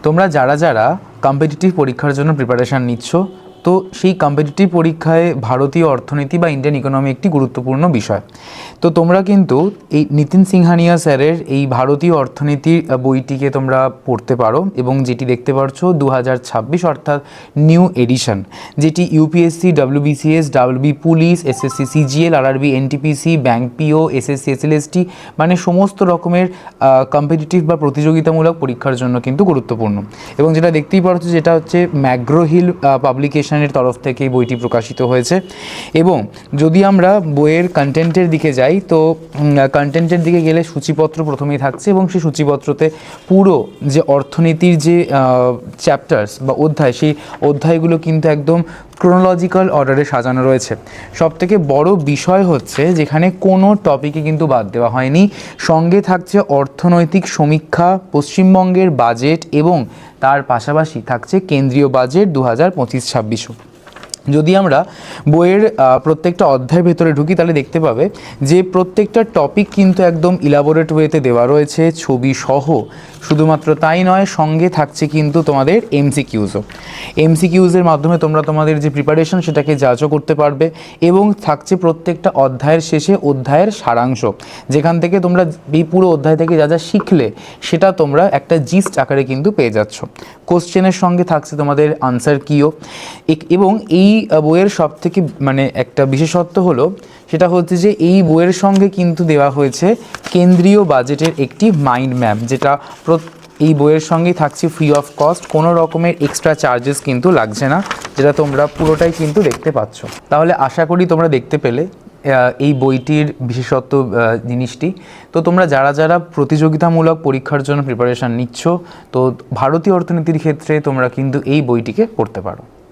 তোমরা যারা যারা কম্পিটিটিভ পরীক্ষার জন্য প্রিপারেশান নিচ্ছ, তো সেই কম্পিটিটিভ পরীক্ষায় ভারতীয় অর্থনীতি বা ইন্ডিয়ান ইকোনমি একটি গুরুত্বপূর্ণ বিষয়। তো তোমরা কিন্তু এই নিতিন সিংহানিয়া স্যারের এই ভারতীয় অর্থনীতির বইটিকে তোমরা পড়তে পারো, এবং যেটি দেখতে পাচ্ছ 2026 অর্থাৎ নিউ এডিশন, যেটি UPSC, WBCS, WB police, SSC CGL, RRB NTPC, bank PO, SSC SLST মানে সমস্ত রকমের কম্পিটিটিভ বা প্রতিযোগিতামূলক পরীক্ষার জন্য কিন্তু গুরুত্বপূর্ণ। এবং যেটা দেখতেই পাচ্ছ যেটা হচ্ছে ম্যাগ্রো হিল পাবলিকেশনের তরফ থেকে এই বইটি প্রকাশিত হয়েছে। এবং যদি আমরা বইয়ের কন্টেন্টের দিকে যাই, তো কন্টেন্টের দিকে গেলে সূচিপত্র প্রথমেই থাকছে, এবং সেই সূচিপত্রতে পুরো যে অর্থনীতির যে চ্যাপ্টার্স বা অধ্যায়, সেই অধ্যায়গুলো কিন্তু একদম ক্রোনোলজিক্যাল অর্ডারে সাজানো রয়েছে। সবথেকে বড় বিষয় হচ্ছে যেখানে কোনো টপিকে কিন্তু বাদ দেওয়া হয়নি। সঙ্গে থাকছে অর্থনৈতিক সমীক্ষা, পশ্চিমবঙ্গের বাজেট, এবং তার পাশাপাশি থাকছে কেন্দ্রীয় বাজেট 2025-26। যদি আমরা বইয়ের প্রত্যেকটা অধ্যায়ের ভেতরে ঢুকি, তাহলে দেখতে পাবে যে প্রত্যেকটা টপিক কিন্তু একদম ইলাবোরেট ওয়েতে দেওয়া রয়েছে, ছবি সহ। শুধুমাত্র তাই নয়, সঙ্গে থাকছে কিন্তু তোমাদের এমসিকিউজও। এমসিকিউজের মাধ্যমে তোমরা তোমাদের যে প্রিপারেশন সেটাকে যাচও করতে পারবে, এবং থাকছে প্রত্যেকটা অধ্যায়ের শেষে অধ্যায়ের সারাংশ, যেখান থেকে তোমরা এই পুরো অধ্যায় থেকে যা যা শিখলে সেটা তোমরা একটা জিস্ট আকারে কিন্তু পেয়ে যাচ্ছ। কোশ্চেনের সঙ্গে থাকছে তোমাদের আনসার কিও। এবং এই বইয়ের সবথেকে মানে একটা বিশেষত্ব হলো সেটা হচ্ছে যে এই বইয়ের সঙ্গে কিন্তু দেওয়া হয়েছে কেন্দ্রীয় বাজেটের একটি মাইন্ড ম্যাপ, যেটা এই বইয়ের সঙ্গেই থাকছে ফ্রি অফ কস্ট, কোনো রকমের এক্সট্রা চার্জেস কিন্তু লাগছে না, যেটা তোমরা পুরোটাই কিন্তু দেখতে পাচ্ছ। তাহলে আশা করি তোমরা দেখতে পেলে এই বইটির বিশেষত্ব জিনিসটি। তো তোমরা যারা যারা প্রতিযোগিতামূলক পরীক্ষার জন্য প্রিপারেশান নিচ্ছ, তো ভারতীয় অর্থনীতির ক্ষেত্রে তোমরা কিন্তু এই বইটিকে পড়তে পারো।